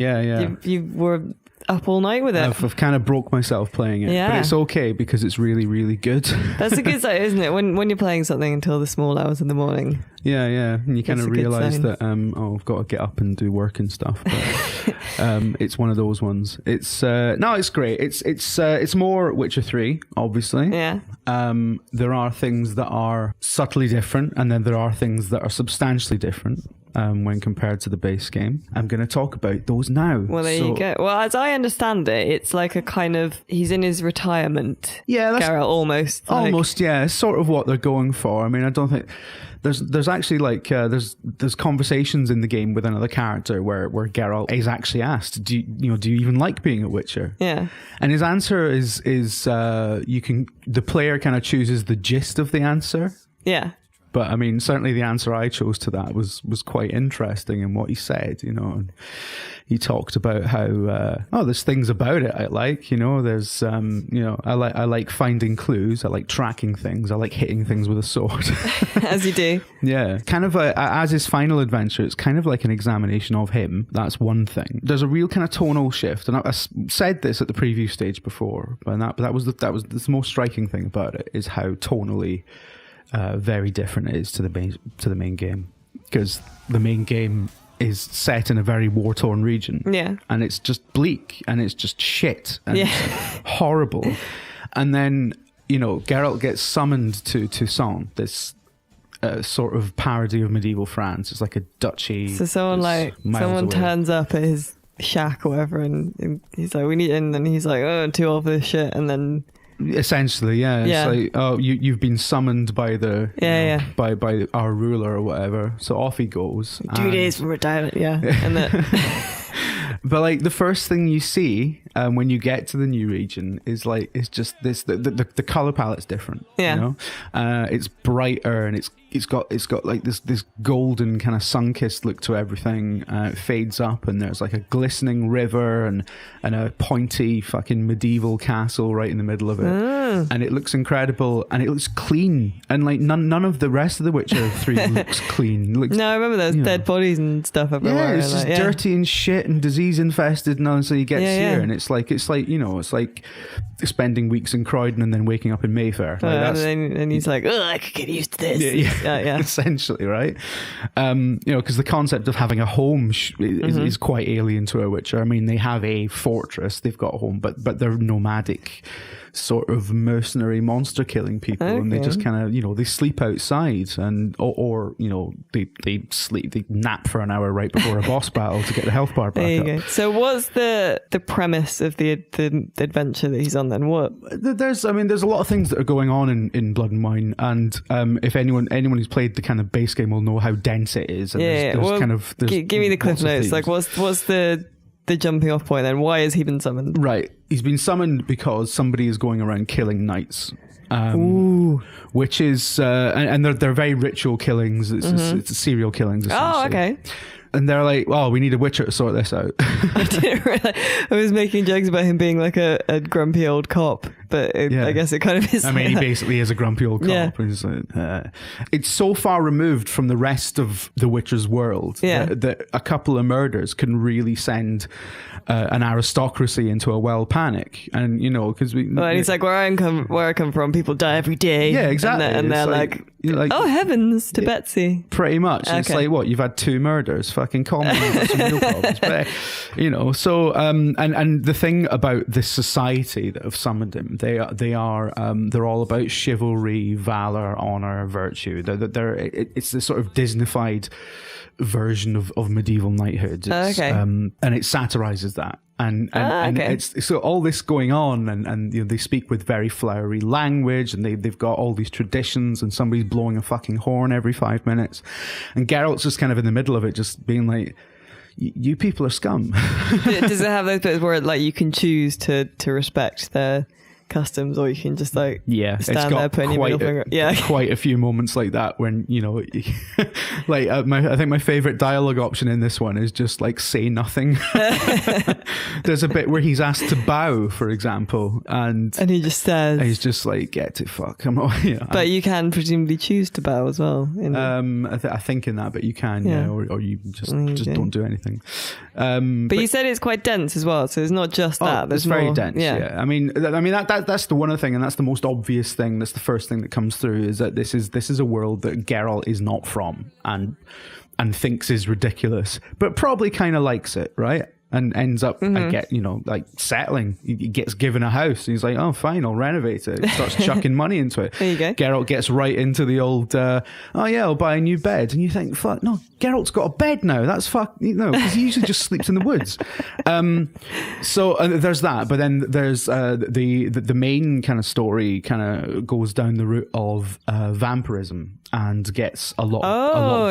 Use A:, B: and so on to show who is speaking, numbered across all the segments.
A: Yeah.
B: You were up all night with it.
A: I've kind of broke myself playing it, but it's okay because it's really, really good.
B: That's a good sign, isn't it? When you're playing something until the small hours in the morning.
A: Yeah, and you kind of realise that I've got to get up and do work and stuff. But it's one of those ones. It's it's great. It's more Witcher 3, obviously.
B: Yeah.
A: There are things that are subtly different, and then there are things that are substantially different. When compared to the base game. I'm going to talk about those now.
B: Well, there you go. Well, as I understand it, it's like a kind of, he's in his retirement. Yeah, that's Geralt, almost.
A: Almost, yeah. It's sort of what they're going for. I mean, I don't think... There's actually like there's conversations in the game with another character where Geralt is actually asked, do you even like being a Witcher?
B: Yeah.
A: And his answer is the player kind of chooses the gist of the answer.
B: Yeah.
A: But I mean, certainly the answer I chose to that was quite interesting in what he said, and he talked about how, there's things about it I like, there's, I like finding clues. I like tracking things. I like hitting things with a sword.
B: As you do.
A: Yeah. Kind of as his final adventure, it's kind of like an examination of him. That's one thing. There's a real kind of tonal shift. And I said this at the preview stage before, but that was the most striking thing about it is how tonally very different it is to the main game, because the main game is set in a very war-torn region, and it's just bleak and it's just shit and horrible. And then Geralt gets summoned to Toussaint, this sort of parody of medieval France. It's like a duchy.
B: So someone turns up at his shack or whatever, and he's like, we need in, and he's like, oh, too old for this shit, and then essentially, yeah. It's like, oh, you've been summoned by the by our ruler or whatever. So off he goes. 2 days from retirement, and
A: but like the first thing you see when you get to the new region is just this. The color palette's different. Yeah, it's brighter and it's got like this golden kind of sun-kissed look to everything. It fades up and there's like a glistening river and a pointy fucking medieval castle right in the middle of it. And it looks incredible and it looks clean, and like none of the rest of the Witcher 3 looks clean.
B: No, I remember those dead bodies and stuff everywhere.
A: Yeah, it's just dirty and shit and disease infested, and until he gets here, and it's like spending weeks in Croydon and then waking up in Mayfair.
B: And he's like, oh, I could get used to this.
A: Yeah. Essentially, right? Because the concept of having a home is quite alien to a Witcher. I mean, they have a fortress, they've got a home, but they're nomadic, sort of mercenary monster killing people, and they just kind of they sleep outside, and or they nap for an hour right before a boss battle to get the health bar back up.
B: Go. So what's the premise of the adventure that he's on then? What
A: there's a lot of things that are going on in Blood and Wine, and if anyone who's played the kind of base game will know how dense it is. And
B: give me the cliff notes. Like what's the jumping off point then? Why has he been summoned?
A: Right, he's been summoned because somebody is going around killing knights, which is and they're very ritual killings. It's serial killings essentially.
B: Oh, okay.
A: And they're like, well, we need a Witcher to sort this out.
B: I didn't realize. I was making jokes about him being like a grumpy old cop, but I guess it kind of is.
A: I mean, he basically is a grumpy old cop. Yeah. It's so far removed from the rest of the Witcher's world that a couple of murders can really send an aristocracy into a well panic. And, because we...
B: Well, and he's like, where I come from, people die every day.
A: Yeah, exactly.
B: And they're like, oh, heavens to Betsy.
A: Pretty much. Okay. It's like, what, you've had 2 murders? Fucking call me. You've got some real problems. But, so, and the thing about this society that have summoned him, they're all about chivalry, valor, honor, virtue. It's this sort of Disneyfied version of medieval knighthood. And it satirizes that. And it's so all this going on, and they speak with very flowery language, and they've got all these traditions, and somebody's blowing a fucking horn every 5 minutes, and Geralt's just kind of in the middle of it, just being like, you people are scum.
B: Does it have those bits where like you can choose to respect their customs, or you can just like
A: stand
B: there putting your middle finger. Yeah,
A: quite a few moments like that when like I think my favorite dialogue option in this one is just like say nothing. There's a bit where he's asked to bow, for example, and
B: he just says,
A: he's just like, get to fuck. I'm not.
B: But you can presumably choose to bow as well.
A: I think in that, but you can, or you just don't do anything.
B: But you said it's quite dense as well, so it's not just that. There's
A: it's very dense. Yeah. I mean that's the one thing, and that's the most obvious thing. That's the first thing that comes through, is that this is a world that Geralt is not from, and thinks is ridiculous, but probably kind of likes it, right? And ends up like settling. He gets given a house. He's like, oh fine, I'll renovate it. Starts chucking money into it.
B: There you go.
A: Geralt gets right into the old I'll buy a new bed. And you think, fuck no, Geralt's got a bed now. That's because he usually just sleeps in the woods. So there's that, but then there's the main kind of story kind of goes down the route of vampirism and gets a lot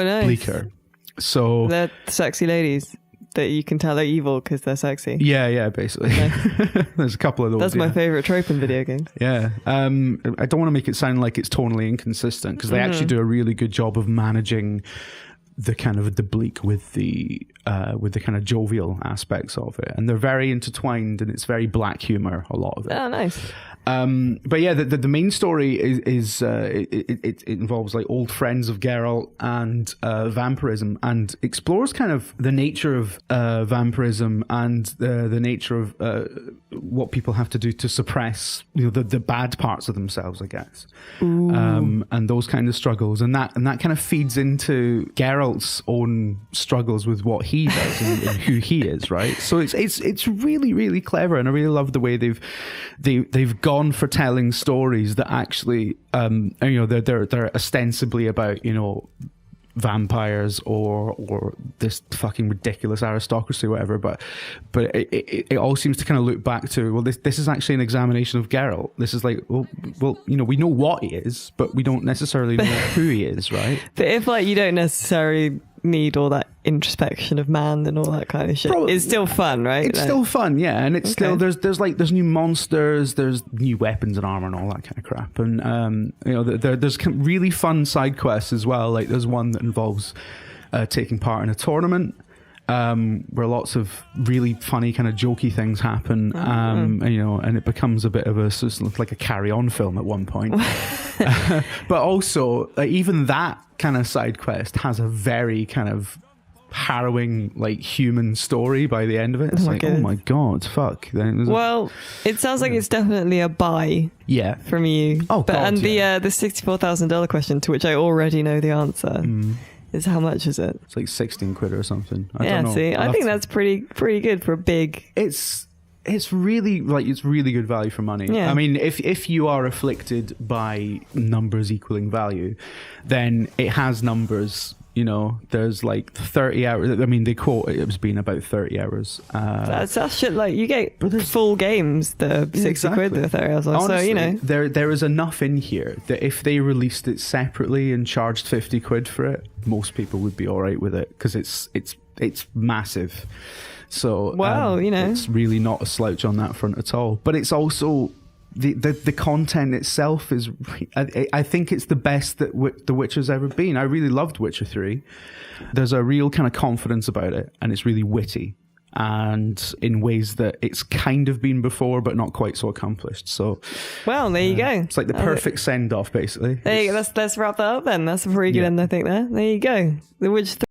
B: nice.
A: bleaker. So
B: they're sexy ladies that you can tell they're evil because they're sexy.
A: Yeah, basically. Okay. There's a couple of those.
B: That's my favourite trope in video games.
A: Yeah. I don't want to make it sound like it's tonally inconsistent, because they actually do a really good job of managing the kind of the bleak with the kind of jovial aspects of it, and they're very intertwined, and it's very black humor, a lot of it.
B: Oh, nice.
A: But yeah, the main story is it involves like old friends of Geralt and vampirism, and explores kind of the nature of vampirism and the nature of what people have to do to suppress the bad parts of themselves, I guess, and those kind of struggles, and that kind of feeds into Geralt's own struggles with what he does and who he is, right? So it's really, really clever, and I really love the way they've gone for telling stories that actually they're ostensibly about vampires or this fucking ridiculous aristocracy or whatever, but it all seems to kind of look back to, well, this is actually an examination of Geralt. This is like, well we know what he is, but we don't necessarily know who he is, right?
B: But if like you don't necessarily need all that introspection of man and all that kind of shit, it's still fun, right?
A: It's still fun, yeah, and it's still there's new monsters, there's new weapons and armor and all that kind of crap, and there's really fun side quests as well. Like there's one that involves taking part in a tournament where lots of really funny kind of jokey things happen, and it becomes a bit of like a carry-on film at one point. But also, even that kind of side quest has a very kind of harrowing, like, human story by the end of it. It's oh my god, fuck.
B: Well, it sounds like it's definitely a buy.
A: Yeah,
B: from you.
A: Oh,
B: but
A: god,
B: and the $64,000 question, to which I already know the answer. Is how much is it?
A: It's like 16 quid or something. I
B: don't know. See, I think that's pretty good for a big.
A: It's really good value for money.
B: Yeah.
A: I mean, if you are afflicted by numbers equaling value, then it has numbers. There's like 30 hours. I mean, they quote it as being about 30 hours.
B: That's shit. Like you get full games, the 60 quid, the 30 hours. Honestly, so
A: there is enough in here that if they released it separately and charged 50 quid for it, most people would be all right with it, because it's massive. So it's really not a slouch on that front at all. But it's also the content itself is. I think it's the best that The Witcher's ever been. I really loved Witcher 3. There's a real kind of confidence about it, and it's really witty, and in ways that it's kind of been before, but not quite so accomplished. So,
B: well, there you go.
A: It's like the perfect send off, basically.
B: There you go. Let's wrap that up then. That's a pretty good end, I think. There you go. The Witcher 3.